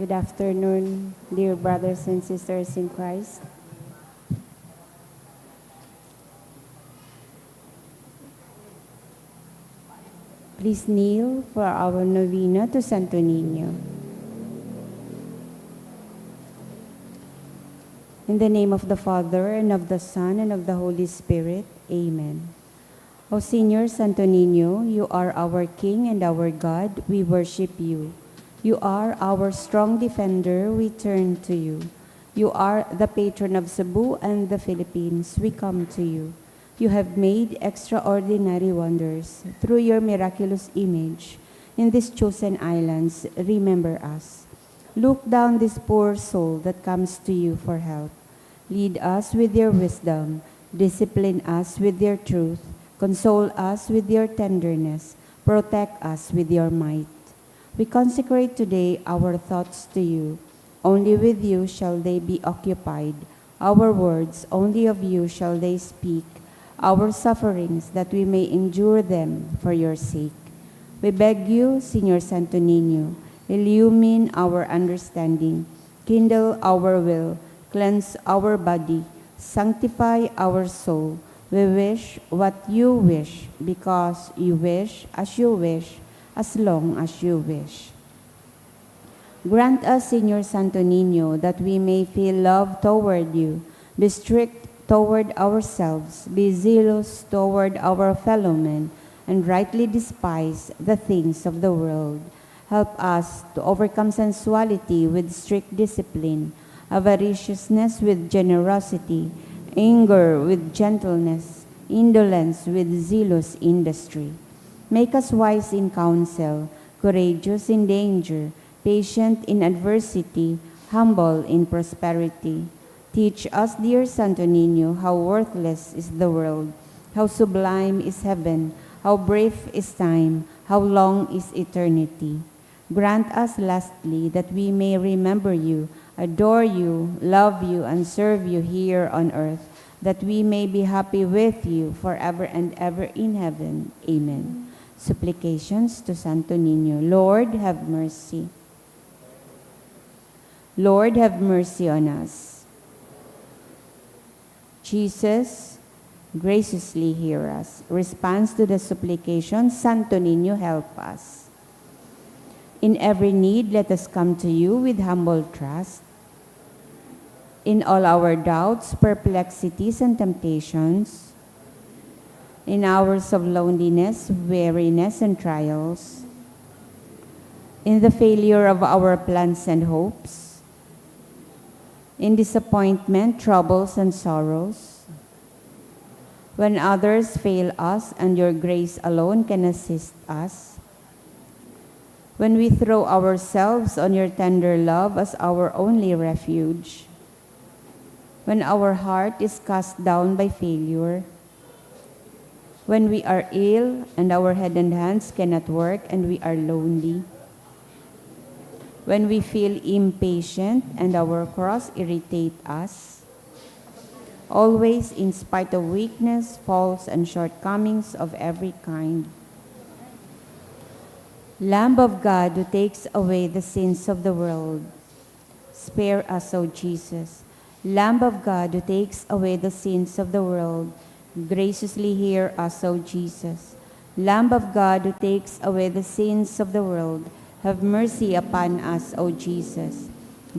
Good afternoon, dear brothers and sisters in Christ. Please kneel for our novena to Santo Niño. In the name of the Father, and of the Son, and of the Holy Spirit. Amen. O Senior Santo Niño, you are our King and our God. We worship you. You are our strong defender. We turn to you. You are the patron of Cebu and the Philippines. We come to you. You have made extraordinary wonders through your miraculous image in these chosen islands. Remember us. Look down this poor soul that comes to you for help. Lead us with your wisdom. Discipline us with your truth. Console us with your tenderness. Protect us with your might. We consecrate today our thoughts to you. Only with you shall they be occupied. Our words, only of you shall they speak. Our sufferings, that we may endure them for your sake. We beg you, Señor Santo Niño, illumine our understanding, kindle our will, cleanse our body, sanctify our soul. We wish what you wish, because you wish, as you wish, as long as you wish. Grant us, Señor Santo Niño, that we may feel love toward you, be strict toward ourselves, be zealous toward our fellow men, and rightly despise the things of the world. Help us to overcome sensuality with strict discipline, avariciousness with generosity, anger with gentleness, indolence with zealous industry. Make us wise in counsel, courageous in danger, patient in adversity, humble in prosperity. Teach us, dear Santo Niño, how worthless is the world, how sublime is heaven, how brief is time, how long is eternity. Grant us lastly that we may remember you, adore you, love you, and serve you here on earth, that we may be happy with you forever and ever in heaven. Amen. Supplications to Santo Niño. Lord, have mercy. Lord, have mercy on us. Jesus, graciously hear us. Response to the supplication, Santo Niño, help us. In every need, let us come to you with humble trust. In all our doubts, perplexities, and temptations, in hours of loneliness, weariness, and trials, in the failure of our plans and hopes, in disappointment, troubles, and sorrows, when others fail us and your grace alone can assist us, when we throw ourselves on your tender love as our only refuge, when our heart is cast down by failure, when we are ill and our head and hands cannot work and we are lonely, when we feel impatient and our cross irritate us, always in spite of weakness, faults, and shortcomings of every kind. Lamb of God, who takes away the sins of the world, spare us, O Jesus. Lamb of God, who takes away the sins of the world, graciously hear us, O Jesus. Lamb of God, who takes away the sins of the world, have mercy upon us, O Jesus.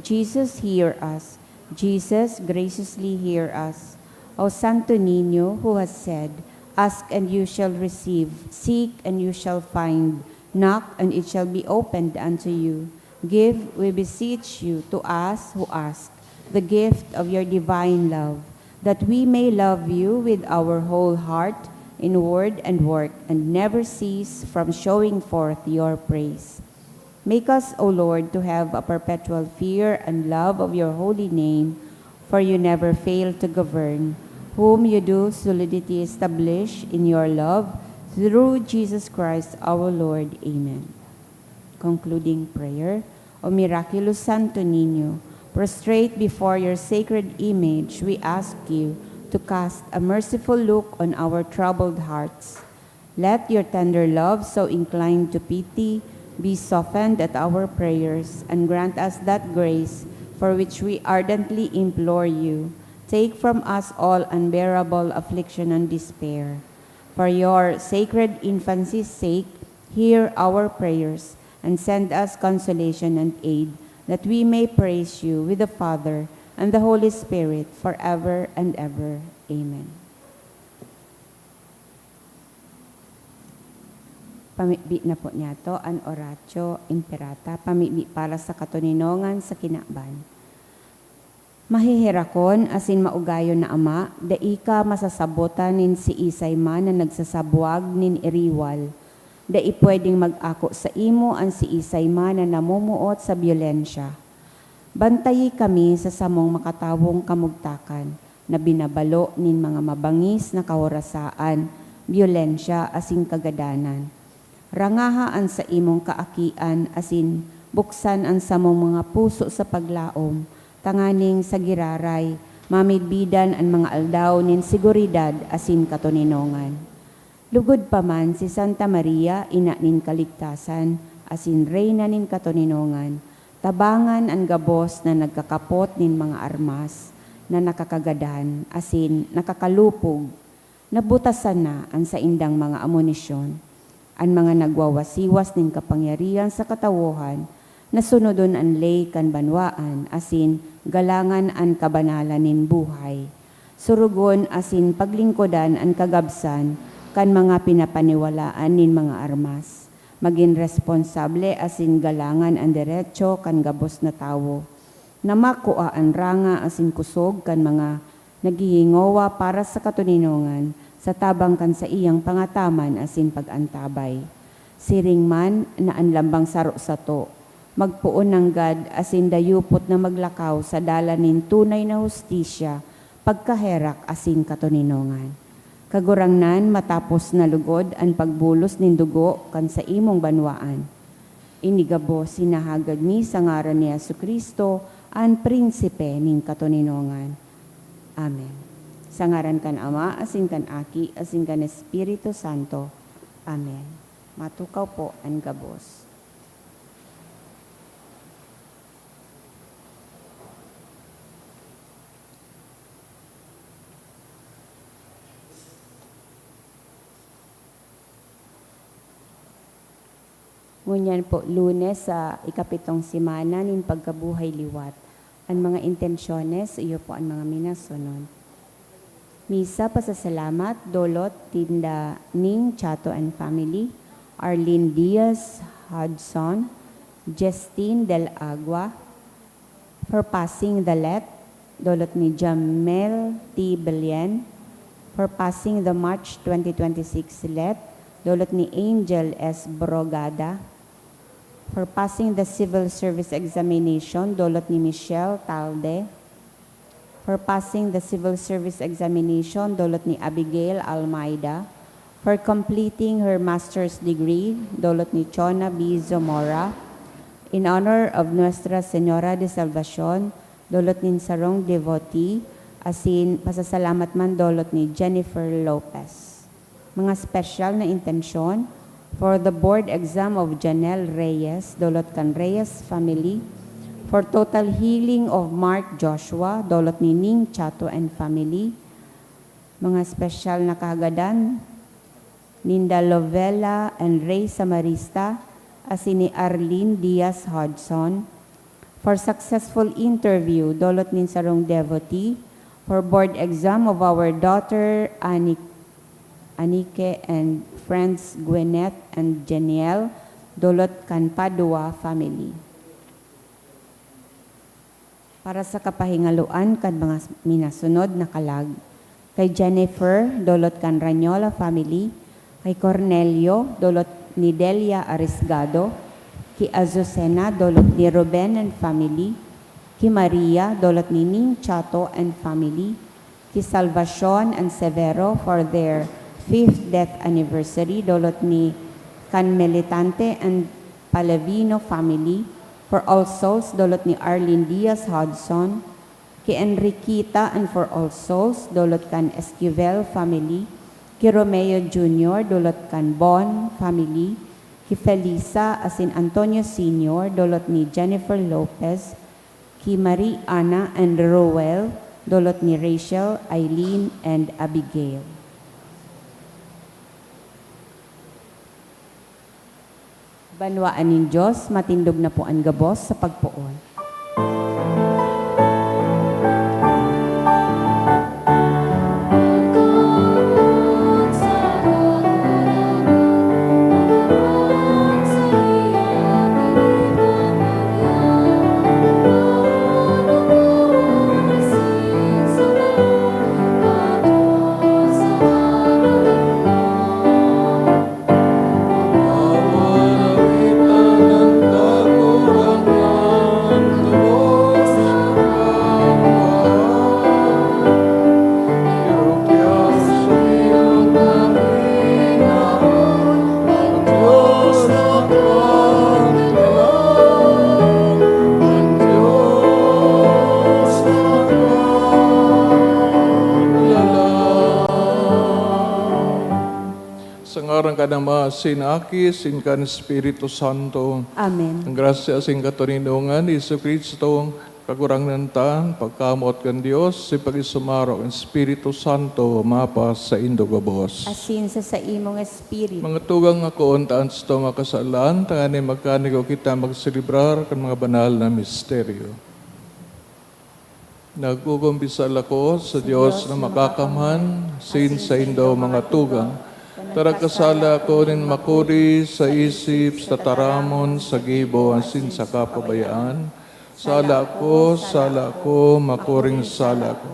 Jesus, hear us. Jesus, graciously hear us. O Santo Niño, who has said, ask and you shall receive, seek and you shall find, knock and it shall be opened unto you. Give, we beseech you, to us who ask, the gift of your divine love, that we may love you with our whole heart, in word and work, and never cease from showing forth your praise. Make us, O Lord, to have a perpetual fear and love of your holy name, for you never fail to govern, whom you do solidity establish in your love, through Jesus Christ our Lord. Amen. Concluding prayer. O miraculous Santo Niño, prostrate before your sacred image, we ask you to cast a merciful look on our troubled hearts. Let your tender love so incline to pity be softened at our prayers, and grant us that grace for which we ardently implore you. Take from us all unbearable affliction and despair. For your sacred infancy's sake, hear our prayers, and send us consolation and aid, that we may praise you with the Father and the Holy Spirit forever and ever. Amen. Pamibi na po niya to an oratio imperata, pamibi para sa katuninongan sa kinakban. Mahihirakon asin maugayon na ama, daika masasabotan nin si isay man na nagsasabuag nin iriwal. Dai pwedeng mag-ako sa imo ang si isay man na namumuot sa byolensya. Bantayi kami sa samong makatawong kamugtakan na binabalo nin mga mabangis na kawarasaan, byolensya asin kagadanan. Rangahaan sa imong kaakian asin buksan ang samong mga puso sa paglaom, tanganing sa giraray, mamidbidan ang mga aldaw nin seguridad asin katuninongan. Lugod pa man si Santa Maria, ina nin kaligtasan, asin reyna nin katuninongan, tabangan ang gabos na nagkakapot nin mga armas, na nakakagadan, asin nakakalupog, nabutasan na ang sa indang mga amunisyon. Ang mga nagwawasiwas nin kapangyarihan sa katawuhan, nasunodon ang lay kan banwaan, asin galangan ang kabanalan nin buhay. Surugon asin paglingkodan ang kagabsan, kan mga pinapaniwalaan nin mga armas. Maging responsable asin galangan ang diretso kan gabos na tawo. Namakua ang ranga asin kusog kan mga naghihingowa para sa katuninongan, sa tabang kan sa iyang pangataman asin pagantabay. Siring man na ang lambang saro sa to, magpuon ng God asin dayupot na maglakaw sa dalanin tunay na hustisya, pagkaherak asin katuninongan. Kagurangnan matapos na lugod ang pagbulos nin dugo kan sa imong banwaan. Inigabo sinahagad mi sa ngaran ni Jesucristo ang prinsipe ning katuninongan. Amen. Sa ngaran kan Ama, asin kan Aki, asin kan Espiritu Santo. Amen. Matukaw po ang gabos. Ngunyan po, Lunes sa ikapitong simana nin pagkabuhay liwat. Ang mga intensyones, iyo po ang mga minasunod. Misa pasasalamat, Dolot Tinda Ning Chato and Family, Arlene Diaz Hudson, Justine Del Agua, for passing the let, Dolot ni Jamel T. Belian, for passing the March 2026 let, Dolot ni Angel S. Brogada, for passing the Civil Service Examination, Dolot ni Michelle Talde, for passing the Civil Service Examination, Dolot ni Abigail Almeida, for completing her master's degree, Dolot ni Chona B. Zamora, in honor of Nuestra Señora de Salvacion, Dolot ni Sarong Devotee, asin pasasalamat man Dolot ni Jennifer Lopez. Mga special na intensyon, for the board exam of Janelle Reyes, Dolot kan Reyes family, for total healing of Mark Joshua, Dolot ni Ning Chato and family. Mga special na kahagadan, Linda Lovella and Ray Samarista, asin ni Arlene Diaz Hodgson. For successful interview, Dolot ni Sarong Devotee. For board exam of our daughter Anike and friends Gwyneth and Janiel, Dolot kan Padua family. Para sa kapahingaluan kan mga minasunod na kalag, kay Jennifer, Dolot kan Ranyola family, kay Cornelio, Dolot ni Delia Arisgado, kay Azucena, Dolot ni Ruben and family, kay Maria, Dolot ni Ning Chato and family, kay Salvacion and Severo for their 5th death anniversary, Dolot ni Can Militante and Palavino family, for All Souls, Dolot ni Arlene Diaz Hodgson, kay Enriquita and for All Souls, Dolot kan Esquivel family, kay Romeo Jr., Dolot kan Bon family, ki Felisa asin Antonio Sr., dulot ni Jennifer Lopez, ki Marie Ana and Rowell, dulot ni Rachel, Eileen, and Abigail. Banwaan nin Diyos, matindog na po ang gabos sa pagpuon. Sangaran ka nama sin Aki, sin kan Espiritu Santo. Amen. Ang grasya sin katuninungan ni Isu Kristo, kagurangan tan, pagkamot kan Dios, si pagisumaro ang Espiritu Santo, mapa sa indogabos. Asin sa imong espiritu. Mga tugang ako, taan sa makasalan, tangani magkanigo kita magselebrar kan mga banal na misteryo. Nagkukumbisal ako sa Diyos na makakamhan, sin sa indo mga tugang, tara kasala ko rin makuri sa isip, sa taramon, sa gibo, asin sa kapabayaan. Sala ko, makuring sala ko.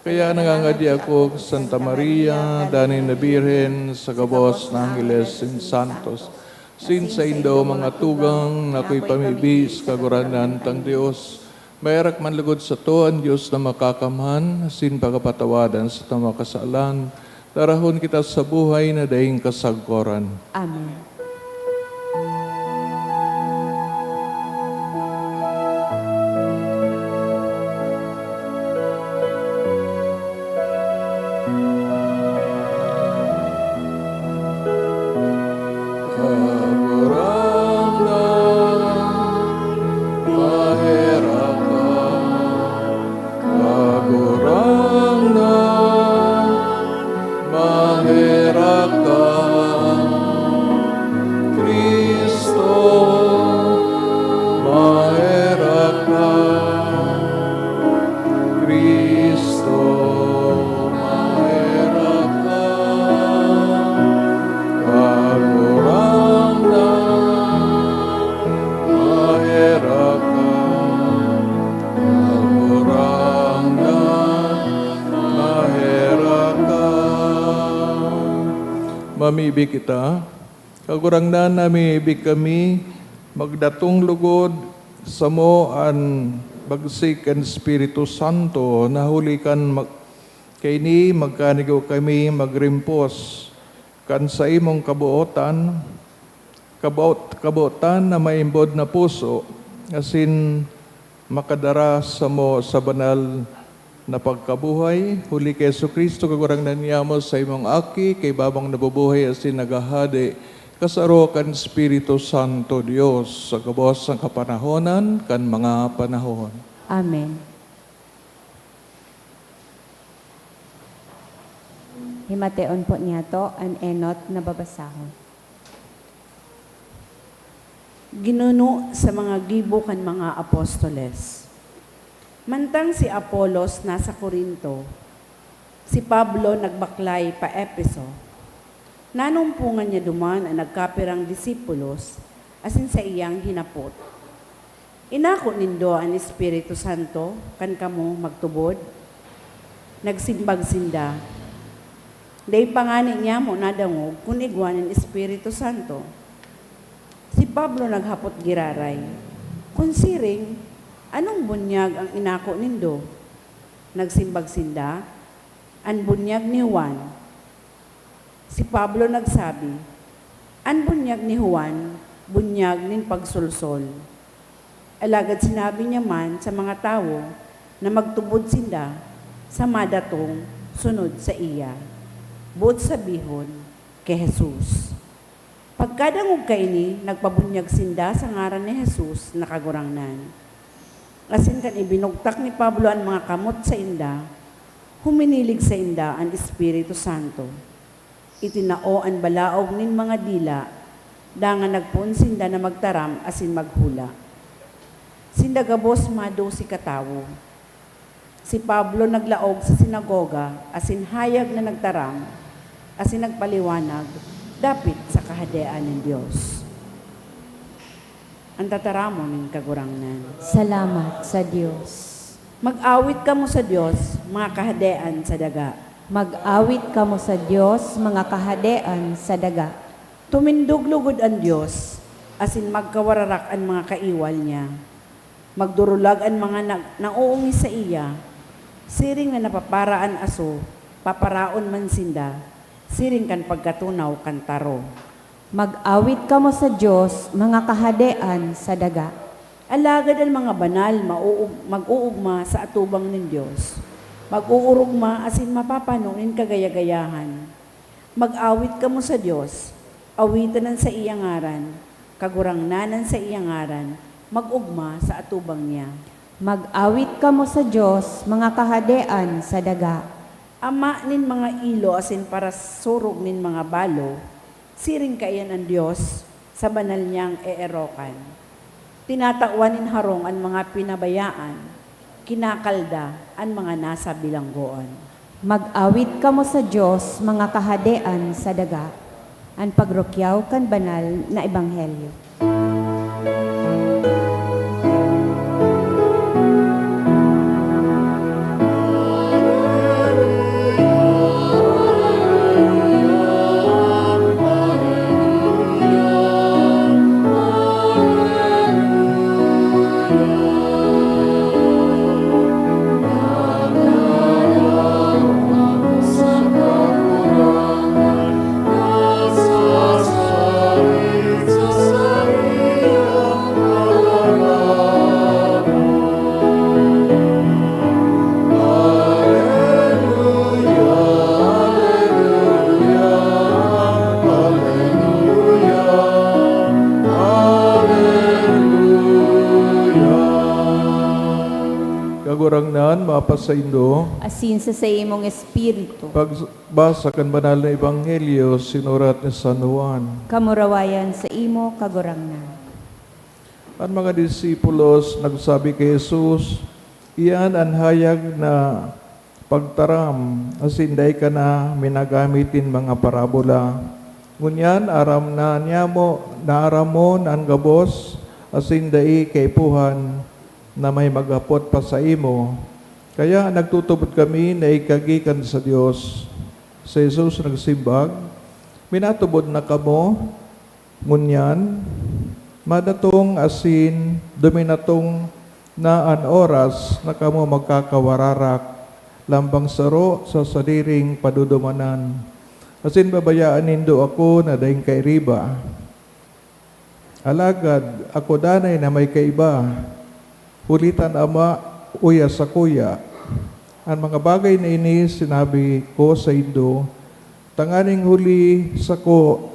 Kaya nangangadi ako sa Santa Maria, Dani na Birhen, sa gabos ng Angeles sin Santos. Sin sa indo mga tugang, na ako'y pamibis, kaguranan tang Diyos. Mayrak man lugod sa to, ang Diyos na makakamhan, sin pagkapatawadan sa tamakasalan. Darahon kita sa buhay na daing kasagkoran. Amen. Mamibig kita, kagurang na namibig kami, magdatong lugod sa mo an bagsik ang Espiritu Santo, nahulikan kay ni magkanigo kami magrimpos, kan sa imong kabuotan, kabuotan na maimbod na puso, asin makadara sa mo sa banal na pagkabuhay, huli kay Yesu Kristo, kagurang naniyamo sa imong Aki, kay babang nabubuhay asin nagahadi, kasaro kan Espiritu Santo Dios, sa kabos ng kapanahonan, kan mga panahon. Amen. Himateon po niya to ang enot na babasahon. Ginuno sa mga gibo kan mga apostoles. Mantang si Apolos nasa Corinto, si Pablo nagbaklay pa Epeso. Nanumpungan niya duman ang nagkapirang disipulos, asin sa iyang hinapot. Inako nindo ang Espiritu Santo, kan kamo magtubod. Nagsimbag sinda. Day pangani niya mo nadangog kung igwan ang Espiritu Santo. Si Pablo naghapot giraray. Kung siring, anong bunyag ang inako nindo? Nagsimbag sinda, an bunyag ni Juan. Si Pablo nagsabi, an bunyag ni Juan, bunyag nin pagsulsol. Alagad sinabi niya man sa mga tao na magtubod sinda sa madatong sunod sa iya. Buot sabihon kay Jesus. Pagkadangog kaini, nagpabunyag sinda sa ngaran ni Jesus nakagurangnan. Asin kan ibinugtak ni Pablo ang mga kamot sa inda, huminilig sa inda ang Espiritu Santo. Itinao ang balaog nin mga dila, dangan nagpuon sinda na magtaram asin maghula. Sinda gabos mado si katawo. Si Pablo naglaog sa sinagoga, asin hayag na nagtaram, asin nagpaliwanag, dapit sa kahadean ng Diyos. Ang tataramon ng kagurangnan. Salamat sa Diyos. Mag-awit ka mo sa Diyos, mga kahadean sa daga. Mag-awit kamo sa Diyos, mga kahadean sa daga. Tumindog lugod ang Diyos, asin magkawararak ang mga kaiwal niya. Magdurulag ang mga nauungi sa iya, siring na napaparaan aso, paparaon man sinda, siring kan pagkatunaw kan taro. Mag-awit kamo sa Diyos, mga kahadean sa daga. Alagad ang mga banal mag-uugma sa atubang ng Diyos. Mag-uurugma asin mapapanunin kagaya-gayahan. Mag-awit kamo sa Diyos, awitanan sa iyang ngaran, kagurangnanan sa iyang ngaran, mag-ugma sa atubang niya. Mag-awit kamo sa Diyos, mga kahadean sa daga. Ama nin mga ilo asin para surog nin mga balo, siring kayan ang Diyos sa banal niyang eerokan. Tinatawan nin harong ang mga pinabayaan, kinakalda ang mga nasa bilanggoan. Mag-awit kamo sa Diyos, mga kahadean sa daga. Ang pagrukyaw kan banal na ebanghelyo. Kagurangnan, mapasaindo, Asin sa imong espiritu. pagbasa kan banal na ebanghelyo, sinurat ni San Juan. Kamurawayan sa imo kagurangnan. Ang mga disipulos nagsabi kay Jesus, iyan ang hayag na pagtaram, asinday ka na minagamitin mga parabola. Ngunyan, aram na niya mo, naaramon ang gabos, asinday kay puhan, na may magapot pa sa imo. Kaya nagtutubod kami na ikagikan sa Dios. Sa Jesus nagsimbag, minatubod na kamo, ngunyan, madatong asin, duminatong na an oras na kamo magkakawararak, lambang saro sa sadiring padudumanan. Asin babayaan nindo ako na daing kairiba. Alagad, ako danay na may kaiba. Hulitan ama, uya sa kuya. Ang mga bagay na ini sinabi ko sa indo, tanganing huli sa ko,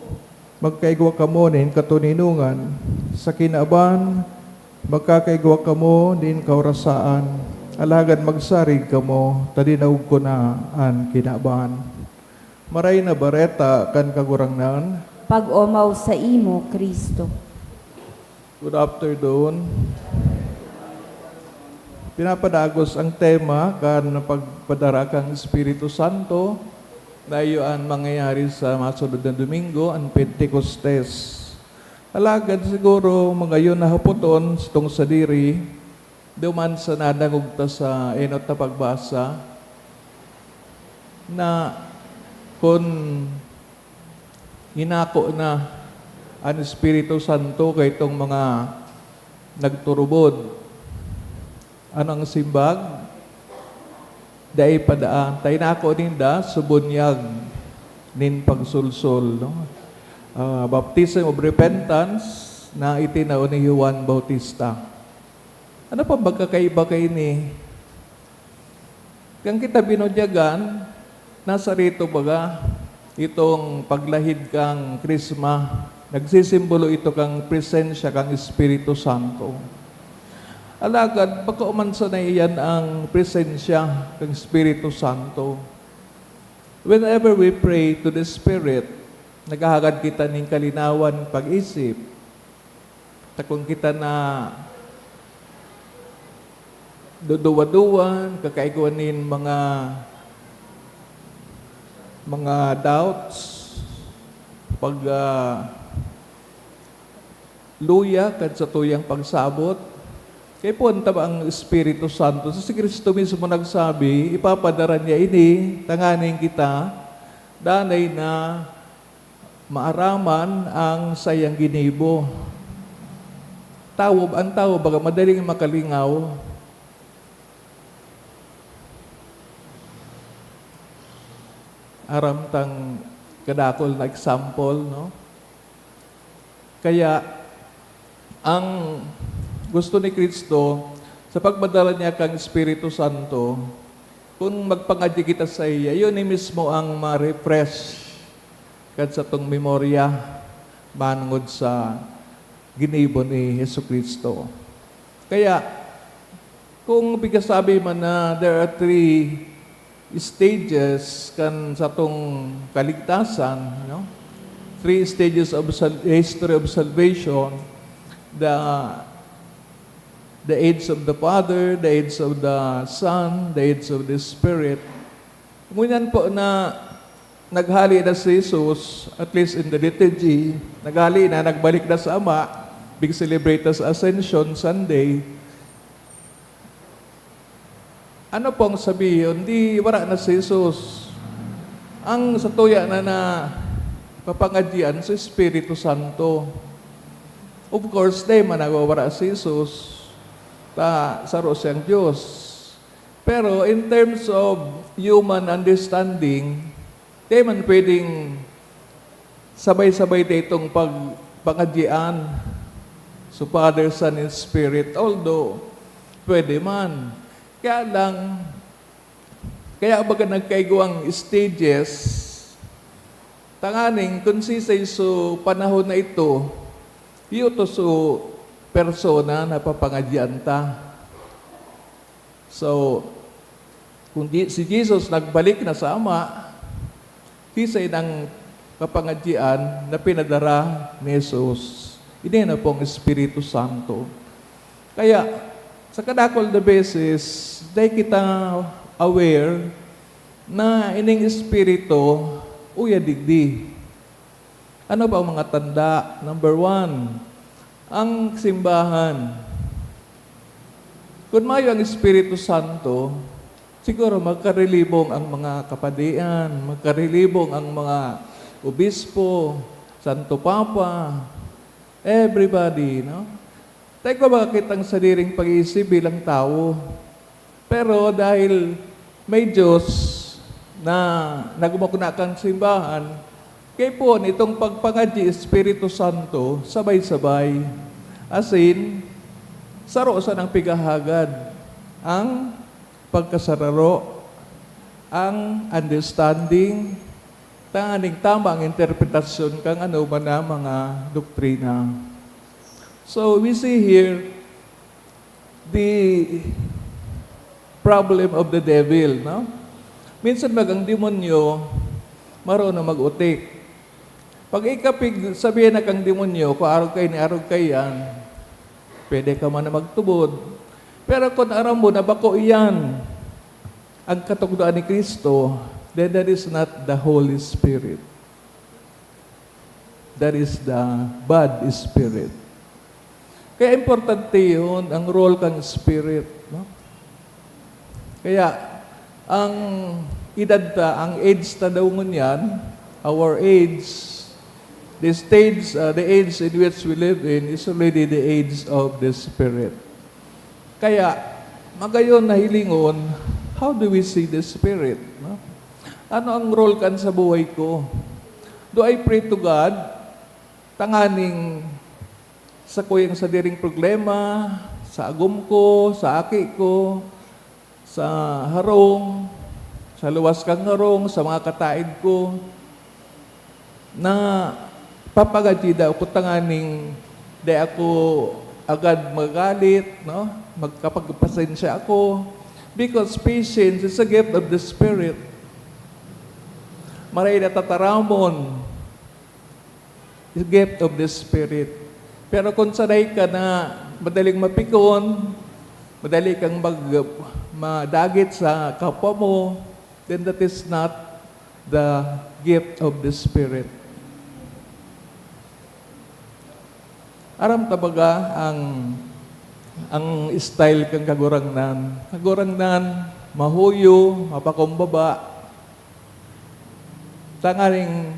magkaigwa kamo nin katuninungan, sa kinaban, magkakaigwa kamo nin kaurasaan, alagad magsarig kamo, tadinaog ko na ang kinaban. Maray na bareta kan kagurangnan. Pag-omaw sa imo, Kristo. Good afternoon. Pinapadagos ang tema kan pagpadara kang Espiritu Santo na iyon mangyayari sa masunod na Domingo, ang Pentecostes. Alagad siguro mga yun na haputon itong sadiri, duman sa nadangugta sa enot na pagbasa na kung hinako na ang Espiritu Santo kay itong mga nagturubod. Anong simbag? Dai padaan. Tayo na ako ninda, subunyag nin pagsulsol. No? Baptism of repentance na itinao ni Juan Bautista. Ano pa magkakaiba kayo ni? Kang kita binudyagan, nasa rito baga, itong paglahid kang krisma Nagsisimbolo ito kang presensya kang Espiritu Santo. Alagad, pagkaumansa na iyan ang presensya kang Espiritu Santo. Whenever we pray to the Spirit, naghahagad kita ng kalinawan pag-isip. Takong kita na duduwa-duwan, kakaiguanin mga doubts, pag luya kad sa tuyang pagsabot. Kaya punta ba ang Espiritu Santo? So, si Kristo mismo nagsabi, ipapadara niya ini, tanganin kita, danay na maaraman ang sayang ginibo. Ang tao, baga madaling makalingaw. Aramtang kadakol na example, no? Kaya, ang gusto ni Kristo, sa pagmadala niya kang Espiritu Santo, kung magpangadya kita sa iya, yun ni mismo ang ma-refresh kad sa tong memorya manungod sa ginibo ni Yesu Kristo. Kaya, kung bigasabi man na there are 3 stages kan sa tong kaligtasan, no? 3 stages of history of salvation, the age of the Father, the age of the Son, the age of the Spirit. Ngunyan po na naghali na si Jesus, at least in the liturgy, naghali na, nagbalik na sa Ama, big celebrate as Ascension Sunday. Ano pong sabihin? Di wala na si Jesus. Ang satuya na papangadyan sa Espiritu Santo. Of course, di man nagwawala si Jesus. Saro siyang Diyos. Pero in terms of human understanding, di man pwedeng sabay-sabay itong pangadyan sa Father, Son, and Spirit. Although, pwede man. Kaya baga nagkaiguang stages, tanganing kung sisay so panahon na ito, ito so persona na papangadyan ta. So, kung si Jesus nagbalik na sa Ama, kisay ng kapangadyan na pinadara ni Jesus. Hindi na pong Espiritu Santo. Kaya, sa kadakol na beses, dahil kita aware na ining Espiritu, uya digdi. Ano ba ang mga tanda? Number 1, ang simbahan. Kung mayo ang Espiritu Santo, siguro magkarilibong ang mga kapadian, magkarilibong ang mga obispo, Santo Papa, everybody, no? Tayo ko bakit ang sariling pag-iisip bilang tao? Pero dahil may Diyos na nagumukuna kang simbahan, kaya po itong pagpangadyi Espiritu Santo, sabay-sabay. As in, saro sa ng pigahagad. Ang pagkasararo, ang understanding, tanganing tama ang interpretasyon kang ano man na mga doktrina. So we see here the problem of the devil, no? Minsan ang demonyo marunong mag-utik. Pag ikapig sabihin na kang demonyo, kung araw kay ni araw kay yan, pwede ka man na magtubod. Pero kung araw mo na bako iyan, ang katugdaan ni Kristo, then that is not the Holy Spirit. That is the bad spirit. Kaya importante yun, ang role kang spirit. No? Kaya, ang edad ta, ang age ta daw ngunyan, our age, the age in which we live in is already the age of the Spirit. Kaya, magayon na hilingon, how do we see the Spirit? No? Ano ang role kan sa buhay ko? Do I pray to God, tanganing sa kuyang sa diring problema, sa agom ko, sa aki ko, sa harong, sa luwas kang harong, sa mga kataid ko, na Papagadji daw ko tanganing di ako agad magalit, no? Magkapagpasensya ako. Because patience is a gift of the Spirit. Maray na tataramon is a gift of the Spirit. Pero kung sanay ka na madaling mapikon, madali kang madagit sa kapwa mo, then that is not the gift of the Spirit. Aram tabaga ang style kang kagurangnan. Kagurangnan, mahuyo, mapakumbaba. Tangaring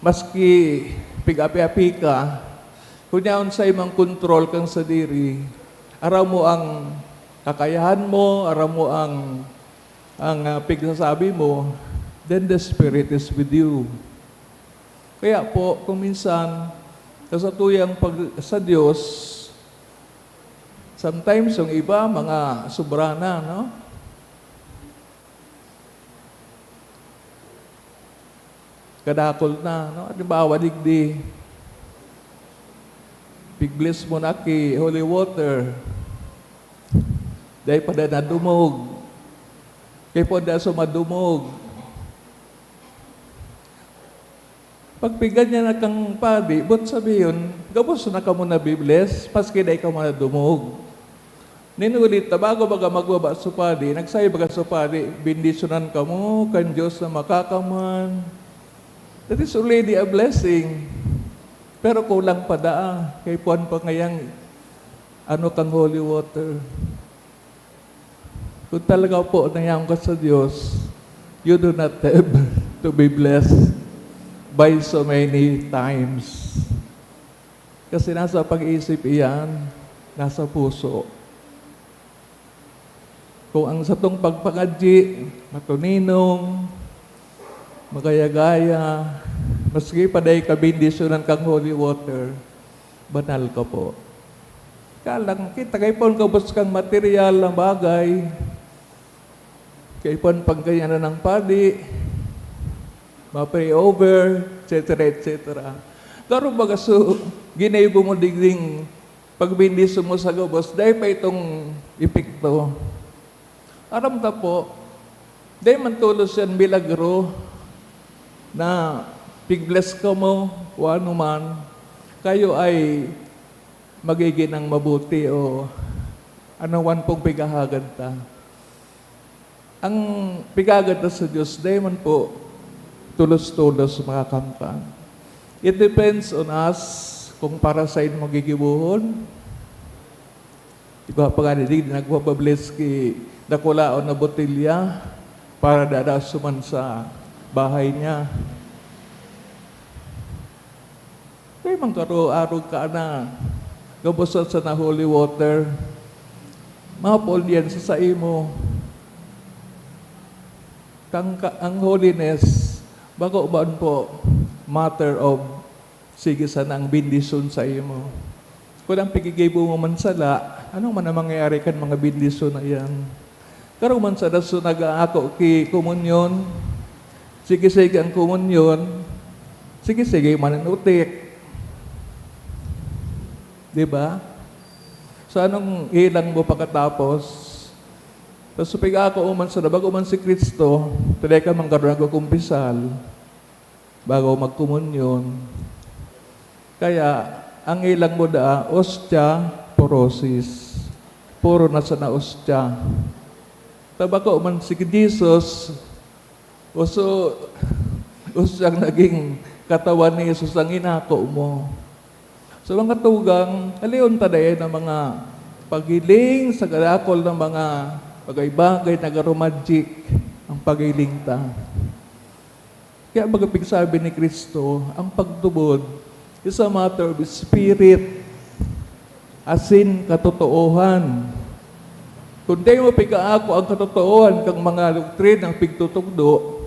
maski pigapi-api ka, kunyaon sa imang kontrol kang sa diri, araw mo ang kakayahan mo, araw mo ang pigsasabi mo, then the Spirit is with you. Kaya po, kung minsan, kasatuyang sa Diyos, sometimes yung iba, mga sobrana, no? Kadakol na, no? Halimbawa, digdi, pigbliss mo na ki holy water, dahil pa na dumog, kaya po na sumadumog. Pagpigan niya na kang padi, but sabi yun, gabos na ka muna bibles, paski na ikaw muna dumog. Ninulit na bago baga magbaba sa padi, nagsayo baga sa padi, bindisyonan ka mo, kan Diyos na makakaman. That is already a blessing. Pero kulang pa daa, kay puan pa ngayang kang holy water. Kung talaga po nayang ka sa Diyos, you do not have to be blessed by so many times. Kasi nasa pag-iisip iyan, nasa puso. Kung ang satong pagpangadji, matuninong, magaya-gaya, maski paday kabindisyonan kang holy water, banal ka po. Kalang kita, kay pon kabos kang material ng bagay, kay pon pagganyanan ng padi, ma-pray over, etc., etc. Pero baga so, ginaibo mo digding pagbindisyo mo sa gabos, dahil pa itong epekto. Aram ta po, dahil man tulos yan milagro na pigbless ka mo, o ano man, kayo ay magiging ang mabuti o anuman pong pigahagad ta. Ang pigagad ta sa Diyos, dahil man po, tulos-tulos mga kampan. It depends on us kung para sa inyo magigibuhon. Diba pa nga nagpapabless ki nakulaon na botilya para dadasuman sa bahay niya. Kaya mangkaro-arog ka na gabosot sa na holy water. Mapol yan sa imo. Ang holiness, bago ba po, matter of sige sa nang bindisyon sa imo. Kung ang pigigibo mo man sala, anong man ang mangyayari kan mga bindisyon na yan? Karong man sa daso nag-aako ki komunyon, sige-sige ang komunyon, sige-sige manunutik. Diba? So anong ilang mo pagkatapos? Tapos ako uman sa bago man si Kristo, tuloy ka mangkaroon kumpisal bago magkomunyon. Kaya, ang ilang mo da, ostya, porosis. Puro na sa na ostya. Tabako man si Jesus, usyang naging katawan ni Jesus ang inako mo. So mga tugang, aliyon taday ng mga pagiling sa kadakol ng mga bagay-bagay, nag-romantic ang pagiling ta. Kaya magpigsabi ni Kristo, ang pagtubod is a matter of spirit, asin katotoohan. Kung di mo pigkaako ang katotoohan kang mga doktrin ng pigtutugdo,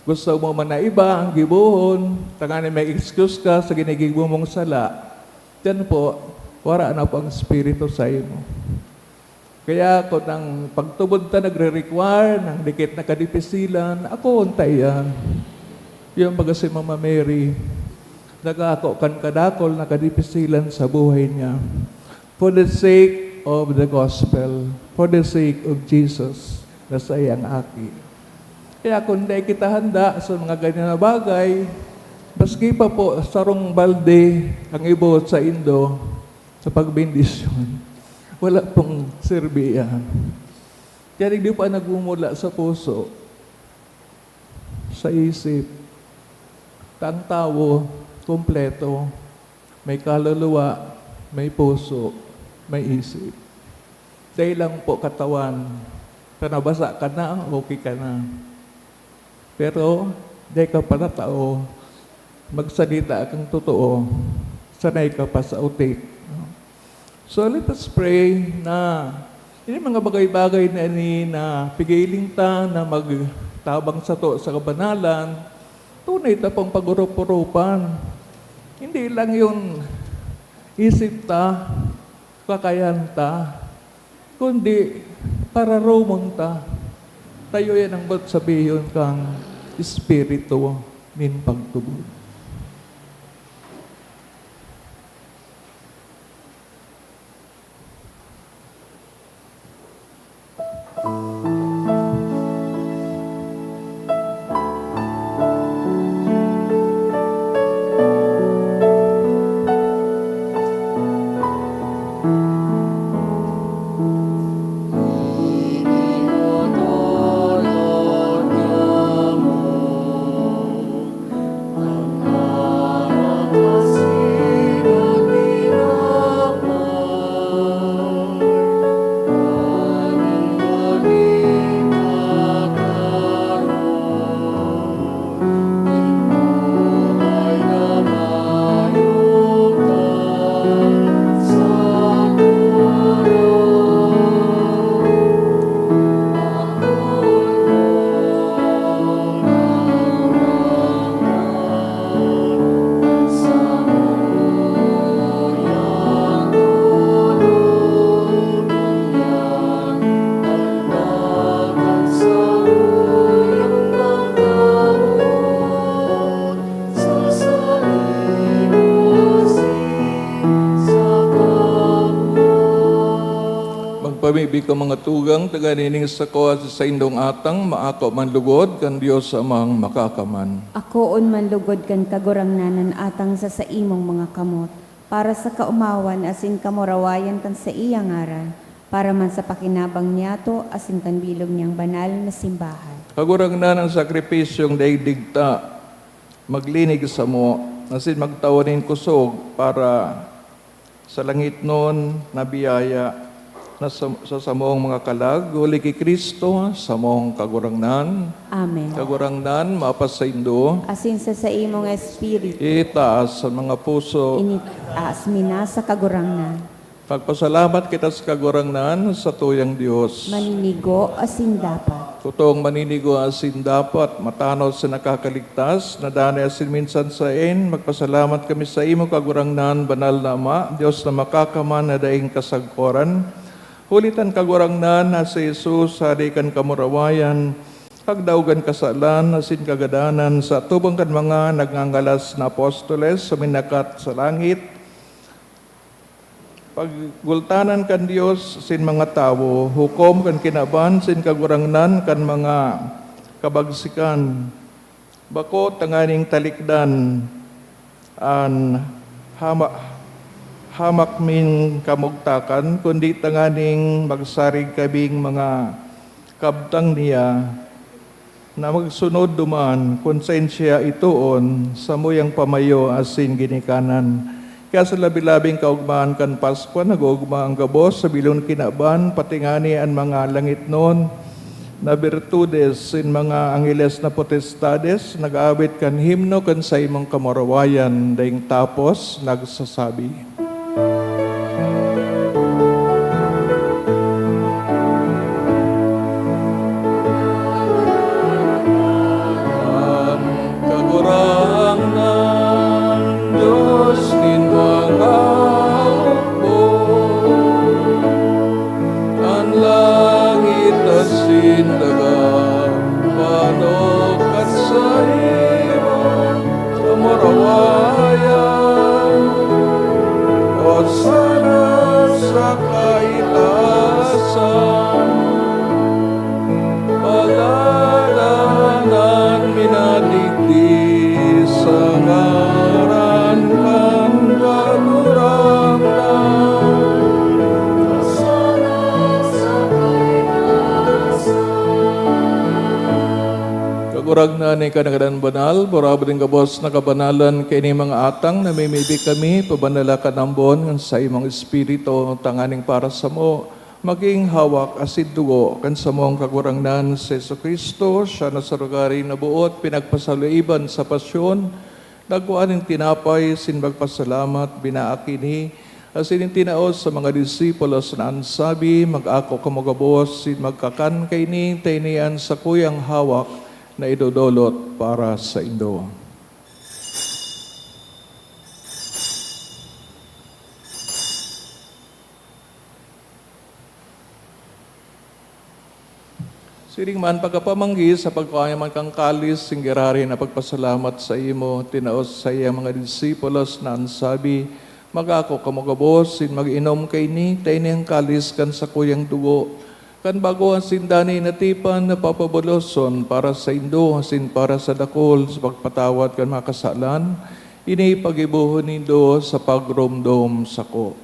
gusto mo man na iba ang gibuhon, tanganin may excuse ka sa ginigibo mong sala, yan po, wala na po ang spirito sa imo. Kaya kung ang pagtubod ta nagre-require ng dikit na kadipisilan, ako untay yan. Yung baga si Mama Mary, nagako kan kadakol na kadipisilan sa buhay niya. For the sake of the gospel, for the sake of Jesus na sa iyang aki. Kaya kung di kita handa sa mga ganyan na bagay, maski pa po sarong balde ang ibuot sa Indo sa pagbindisyon, wala pong sirbiyan. Kaya hindi pa nagmumula sa puso, sa isip. Ang tao, kompleto, may kaluluwa, may puso, may isip. Dahil lang po katawan, nabasa ka na, okay ka na. Pero, dahil ka pala tao, magsalita kang totoo, sanay ka pa sa utik. So let us pray na ini mga bagay-bagay na ini na pigiling ta na magtabang sa to sa kabanalan, tunay ta pong pagurup-urupan. Hindi lang yung isip ta, kakayan ta, kundi para rumon ta. Tayo yan ang ba't sabihin kang espiritu nin pagtubod. Pamibig ko mga tugang, taganining sa ko sa indong atang, maako man lugod, kan Diyos amang makakaman. Akoon man lugod kan kagurangnanan atang sa imong mga kamot, para sa kaumawan asin kamurawayan kan sa iyang ngaran, para man sa pakinabang niyato asin kan bilog niyang banal na simbahan. Kagurangnan ang sakripisyong daigdigta, maglinig sa mo, asin magtawanin kusog para sa langit noon na biyaya, na sa samong mga kalag, uli kay Kristo, samong kagurangnan. Amen. Kagurangnan, maapas sa Indo. Asin sa imong espiritu, Itaas sa mga puso. initaas mina sa kagurangnan. Pagpasalamat kita sa kagurangnan sa tuyang Diyos. Maninigo asin dapat. Totoong maninigo asin dapat, matanaw sa nakakaligtas, nadanay asin minsan sa magpasalamat kami sa imo kagurangnan, banal na Ama, Diyos na makakaman na daing kasagporan. Hulitan kagurangnan na si Jesus, hari kan kamurawayan, kagdaugan kasalan, asin kagadanan, sa tubong kan mga nagngangalas na apostoles, sa minakat sa langit, paggultanan kan Dios sin mga tao, hukom kan kinaban, sin kagurangnan kan mga kabagsikan, bako tanganing talikdan, an hamak min kamugtakan, kundi tanganing magsarig kabing mga kabtang niya, na magsunod duman, konsensya itoon, sa muyang pamayo asin ginikanan. Kaya sa labi-labing kaugmaan kan Pasko, nag-ugma ang gabos, sa bilon kinaban, patingani ang mga langit noon, na virtudes sin mga angeles na potestades, nag-awit kan himno kan sa imong kamarawayan, daing tapos nagsasabi. Kamarawayan sana sa kaitaasan. Palalanan minadigdi sa ngaran kan kagurangnan. Kaguragnan ni kanagadan banal, borabo din kabos na kabanalan kay ni mga atang na may kami, pabanala ka ng bon sa imong espiritu, tanganing para sa mo, maging hawak asid dugo kan sa mong kagurangnan sa Jesucristo, siya na sa rugari na buot, pinagpasaluiban sa pasyon, nagkuhan ng tinapay, sinbagpasalamat, binaakini, asin yung tinaos sa mga disipulos na ansabi, mag-ako kamugabos, sin magkakan kay ni, taynian sa kuyang hawak, na idodolot para sa Indo. Siring man pagkapamanggi sa pagkayaman kang kalis, singgirari na pagpasalamat sa imo, tinaos sa iya mga disipulos na ansabi, mag-ako kamugabos, sin mag-inom kay ni, tayo niyang kalis kan sa kuyang dugo, kan bago ang sindani natipan na papaboloson para sa Indo, sin para sa dakol, sa pagpatawad kan mga kasalan, ini pagibuhon nindo sa pagromdom sako.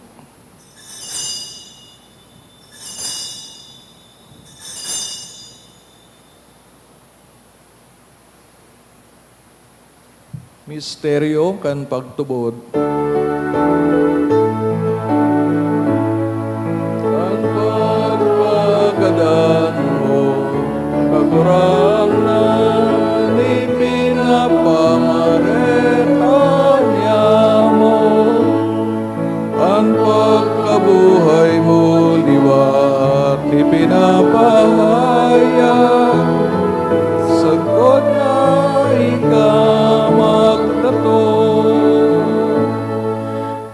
Misteryo kan pagtubod. Kan pagpagadan mo, pagurang na ni pinapamaretan niya mo. Ang pagkabuhay mo, liwat ipinapahaya. Sagot na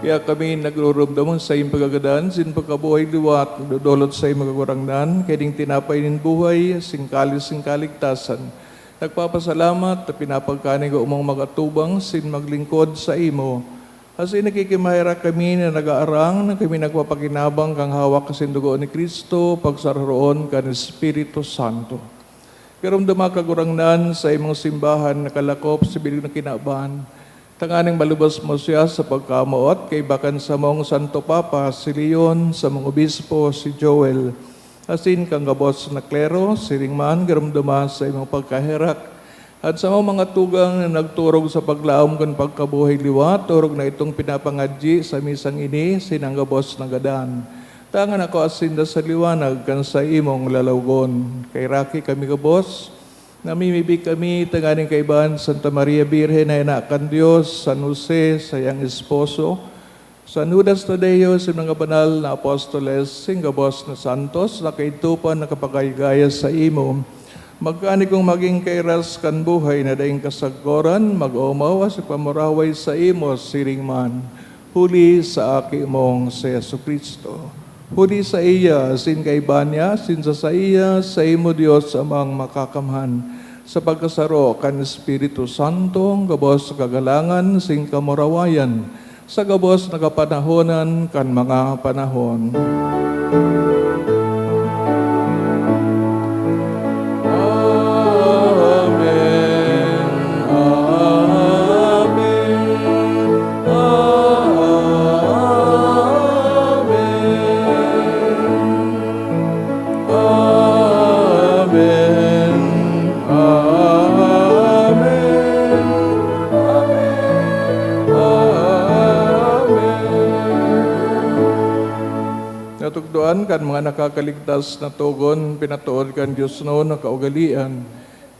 kaya kami nagrurumdamon sa iyong pagagadan, sin pagkabuhay liwat, dodolot sa iyong magagurangnan, kaya ding tinapay nin buhay, singkalis, singkaligtasan. Nagpapasalamat, pinapagkanig o umang magatubang, sin maglingkod sa imo. Kasi nakikimahira kami na nag-aarang, na kami nagpapakinabang kang hawak kasin dugo ni Kristo, pagsararoon kan Espiritu Santo. Pero kagurangnan sa imong simbahan, nakalakop sa bilig na kinabahan, tanganing malubos mo siya sa pagkamuot, kay bakan sa mong Santo Papa, si Leon, sa mong obispo, si Joel, asin kang gabos na klero, siring man, garamdama sa imong pagkahirak, at sa mga tugang na nagturog sa paglaom kan pagkabuhay liwat, turog na itong pinapangadji sa misang ini, sinang gabos na gadan. Tangan ako asinda sa liwanag kan sa imong lalawgon. Kay Raki kami gabos, namimibig kami, tanganing kaibahan, Santa Maria Birhen, na inakan Diyos, San Jose, sayang esposo, San Judas Tadeo, sa mga banal na apostoles, singgabos na santos, na kaitupan na kapagaygaya sa imo, magkani kong maging kairas kan buhay na daing kasagkoran, mag-umawa sa pamuraway sa imo, siring man, huli sa aki mong sa Jesucristo. Huli sa iya, sin kaibahan niya, sin sa iya, sa imo Diyos amang makakamhan, sa pagkasaro kan Espiritu Santo, gabos kagalangan, sing kamurawayan, sa gabos na kapanahonan kan mga panahon. Natugduan kan mga nakakaligtas na tugon, pinatuod kan Diyos no na kaugalian.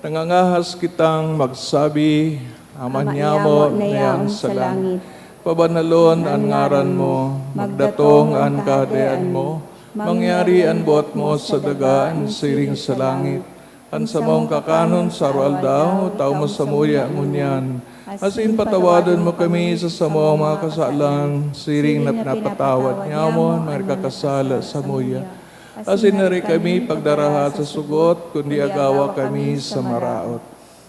Nangangahas kitang magsabi, amanyamo na yang sa langit. Pabanalon ang ngaran mo, magdatong ang kadean mo, mangyari ang buot mo sa dagaan, siring sa langit. Ang sa mong kakanon sa daw, tao mo sa muya ngunyan. Asin patawadan mo kami sa samong mga kasalan, siring na pinapatawad niya mo, magkakasala sa muya. Asin na rin kami pagdarahat sa sugot, kundi agawa kami sa maraot.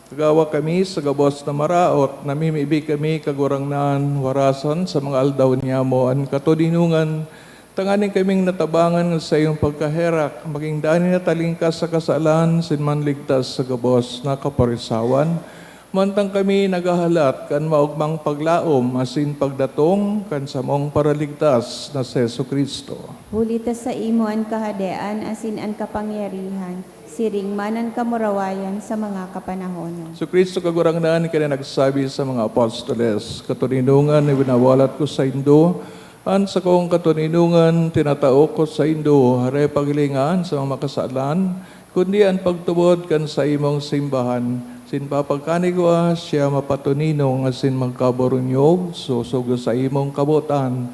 Kagawa kami sa gabos na maraot, namimibi kami kagurangnan, warasan sa mga aldaw niya mo, an katuninungan, tanganin kaming natabangan sa iyong pagkaherak, maging dani na talingkas sa kasalan, sinman ligtas sa gabos na kaparisawan, mantang kami nagahalat kan maugmang paglaom, asin pagdatong, kan samong paraligtas na si Jesu Kristo. Hulita sa imo an kahadean, asin an kapangyarihan, siring manan kamurawayan sa mga kapanahonan. So Kristo kagurangnan kaya nagsabi sa mga apostoles, katuninungan na winawalat ko sa Indo, an sa kong katuninungan tinatao ko sa Indo, hare paghilingan sa mga makasalan, kundi ang pagtubod kan sa imong simbahan, sin papagkanigwa siya mapatuninong asin magkaborunyog, susog sa imong kabutan,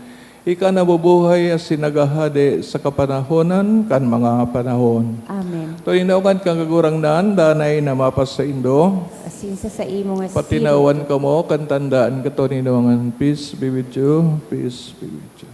ika nabubuhay asin nagahade sa kapanahonan kan mga panahon. Amen. Tulinaukan kang kagurangnan, danay na mapas sa Indo, Asin sa imo nga espiritu. patinawan ka mo, kantandaan ka tuninungan. Peace be with you, peace be with you.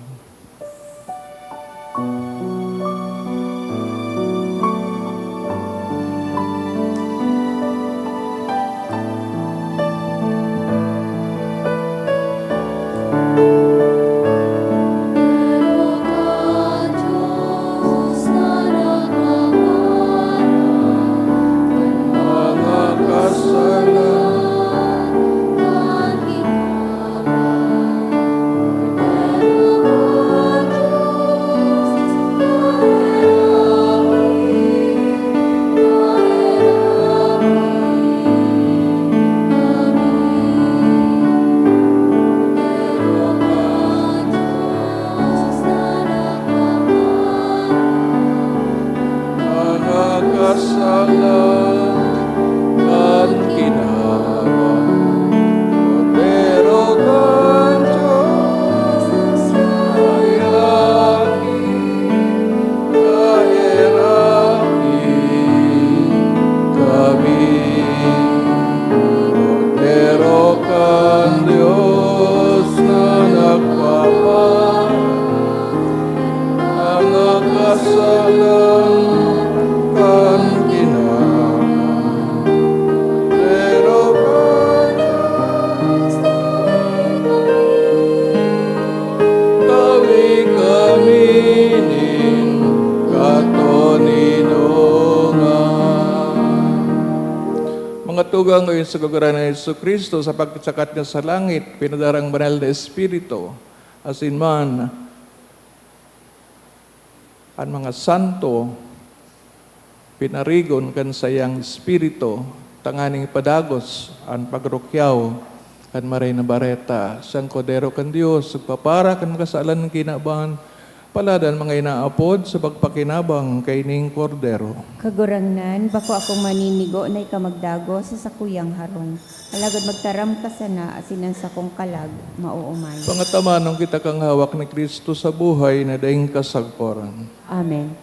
Mga kasalan, mga kasalan, kan kinaban, pero kan Diyos kayaki, kaheraki kami. Pero kan Diyos na nagpaparal, mga kasalan, kan kinaban, pero kan kaminin katuninungan. Mga tugang ngayon sa kagaran ni Jesu Kristo sa pagsakat niya sa langit, pinadarang banal na Espiritu, asin man, ang mga santo, pinarigon kan sayang Espiritu, tanganing padagos, ang pagrukyaw, kan maray na bareta, siyang kodero kan Diyos, sugpapara kan kasalan kinabahan, paladan mga inaapod sa pagpakinabang kay ning kordero. Kagurangnan, bako akong maninigo na ikamagdago sa sakuyang harong. Alagad magtaram ka sana, asinan sa kong kalag, mauumay. Pangatamanong kita kang hawak ni Kristo sa buhay na daing kasagporan. Amen.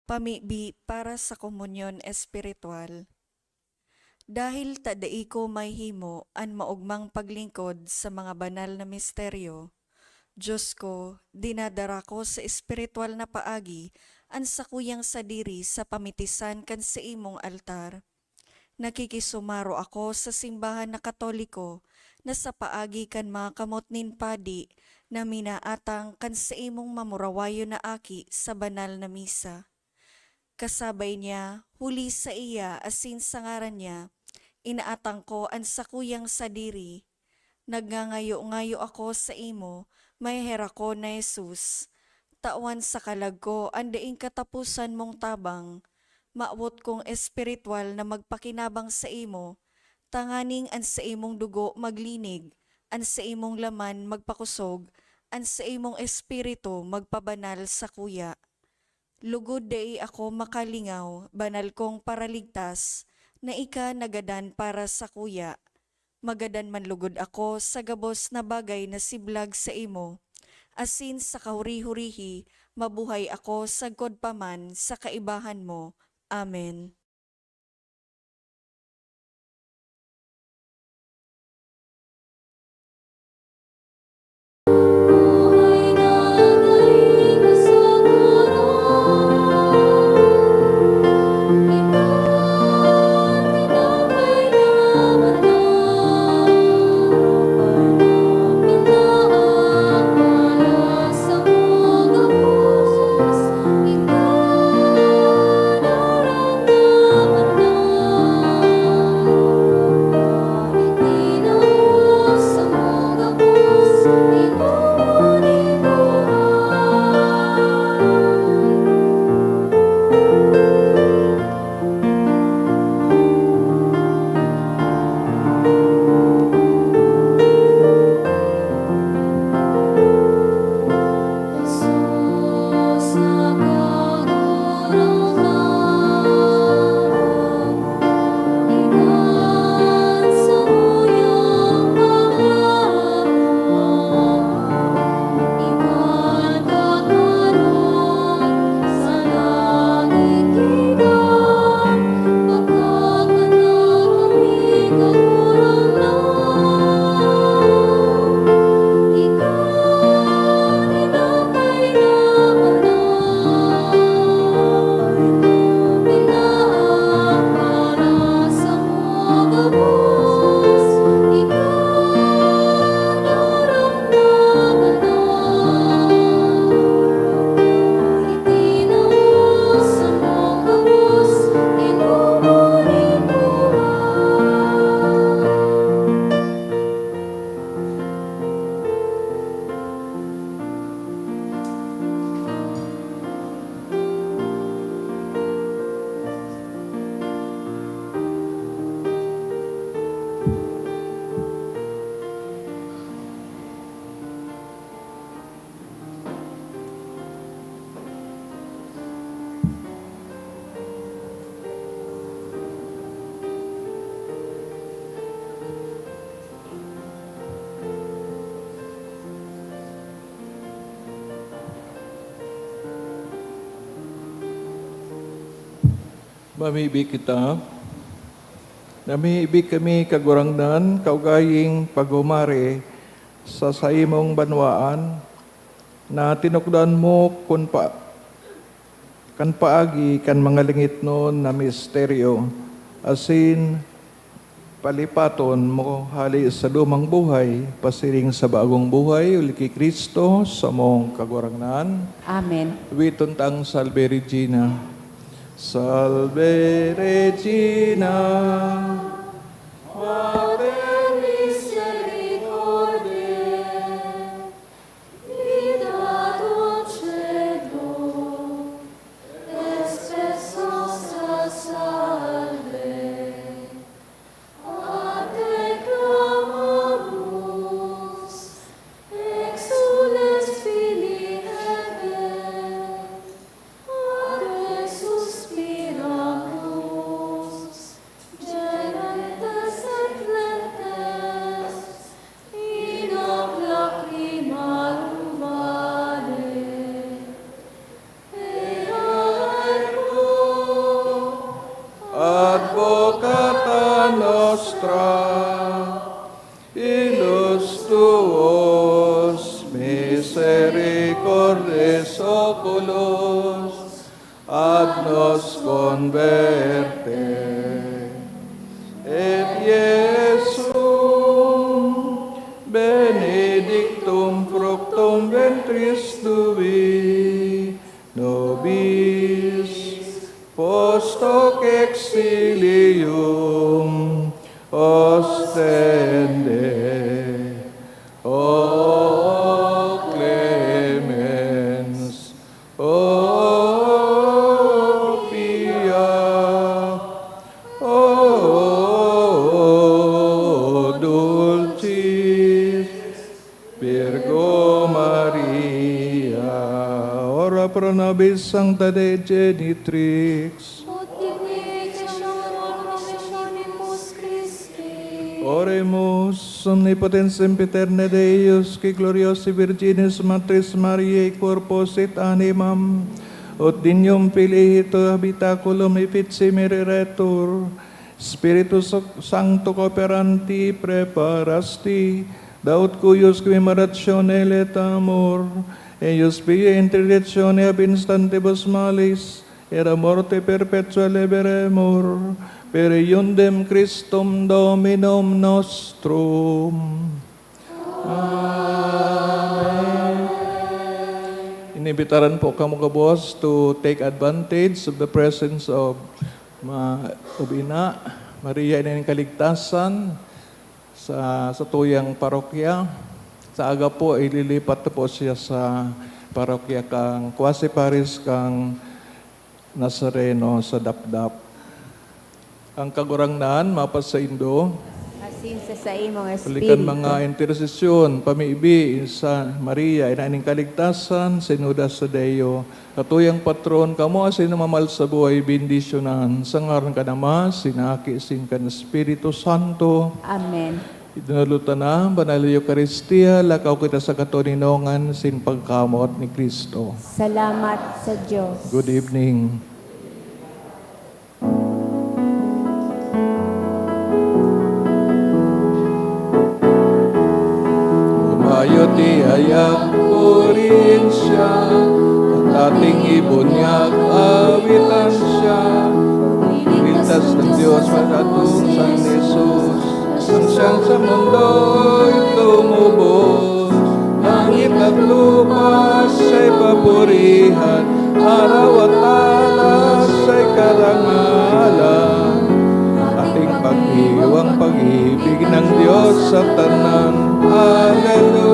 Pamibi para sa komunyon espiritual. Dahil tadai ko may himo an maugmang paglingkod sa mga banal na misteryo, Diyos ko, dinadara ko sa espiritual na paagi an sakuyang sadiri sa pamitisan kan sa imong altar. Nakikisumaro ako sa simbahan na Katoliko na sa paagi kan mga kamot nin padi na minaatang kan sa imong mamurawayo na aki sa banal na misa. Kasabay niya, huli sa iya asin sa ngaran niya, inaatang ko ang sakuyang sadiri. Nagngangayo-ngayo ako sa imo, may hera ko na Jesus. Tawan sa kalag ko, andaing katapusan mong tabang. Maawot kong espiritual na magpakinabang sa imo, tanganing an sa imong dugo maglinig, an sa imong laman magpakusog, an sa imong espiritu magpabanal sa kuya. Lugod dai ako makalingaw, banal kong paraligtas, na ika nagadan para sa kuya. Magadan man lugod ako sa gabos na bagay na siblag sa imo. Asin sa kahuri-hurihi, mabuhay ako sagkod paman sa kaibahan mo. Amen. Mamibig kita. Namiibig kami kagurangnan, kaugaying pagumari sa saimong banwaan, na tinukdan mo kan paagi kan mga lingit noon na misteryo, asin palipaton mo hali sa lumang buhay, pasiring sa bagong buhay, uli kay Kristo sa mong kagurangnan. Amen. Witon tang Salve Regina. Salve Regina, Mater Misericordiae, Vita Dulcedo, Espes nostra salve, a te clamamus, exules Filii Hevae, Ade suspiramus, gementes et lentes, in hoc lacrimarum vale. Ea ergo, advocata nostra, illos tuos misericordes oculos, ad nos converte. Et Iesum benedictum fructum ventris tui, nobis post hoc exilium ostende. O clemens, o pia, o dulcis Virgo Maria, ora pro nobis sancta Dei Genitrix, oremus omnipotens sempiterne Deus, qui gloriosi Virginis Matris Mariae corpus et animam, ut dignum Filii tuo habitaculum effici meriretur, Spiritus Sancto cooperanti preparasti, daut cuius commemorazione et amor, eius pia interdicione ab instantibus malis, era morte perpetua liberemur, per iundem Christum Dominum nostrum. Amen. Inibitaran po kamo kabos to take advantage of the presence of Ina, Maria ng Kaligtasan sa tuyang parokya. Sa aga po, ililipat na po siya sa parokya kang Quasi Paris kang Nazareno sa Dapdap. Ang kagurangnan, mapas sa Indo, Asin sa imong palikan espiritu. mga intersesyon, pamiibi sa Maria, inaning kaligtasan, sinuda sa Deo, katuyang patron, kamo asin mamal sa buhay, bendisyonan, sangaran ka nama, sinaki, sin ka na Espiritu Santo, Amen. idinalutan na, banal Eucharistia, lakaw kita sa katuninongan, sin pagkamot ni Kristo. Salamat sa Diyos. Good evening. Umayo ti ayak purin siya, at ating ibunyag awitan siya. Ligtas ng Diyos matatong San Jesus, ang siyang sa mundo'y tumubos. Langit at lupa siya'y papurihan, araw at alas siya'y karangalan. Ating pag-iwang pag-ibig ng Diyos sa tanan. Hallelujah.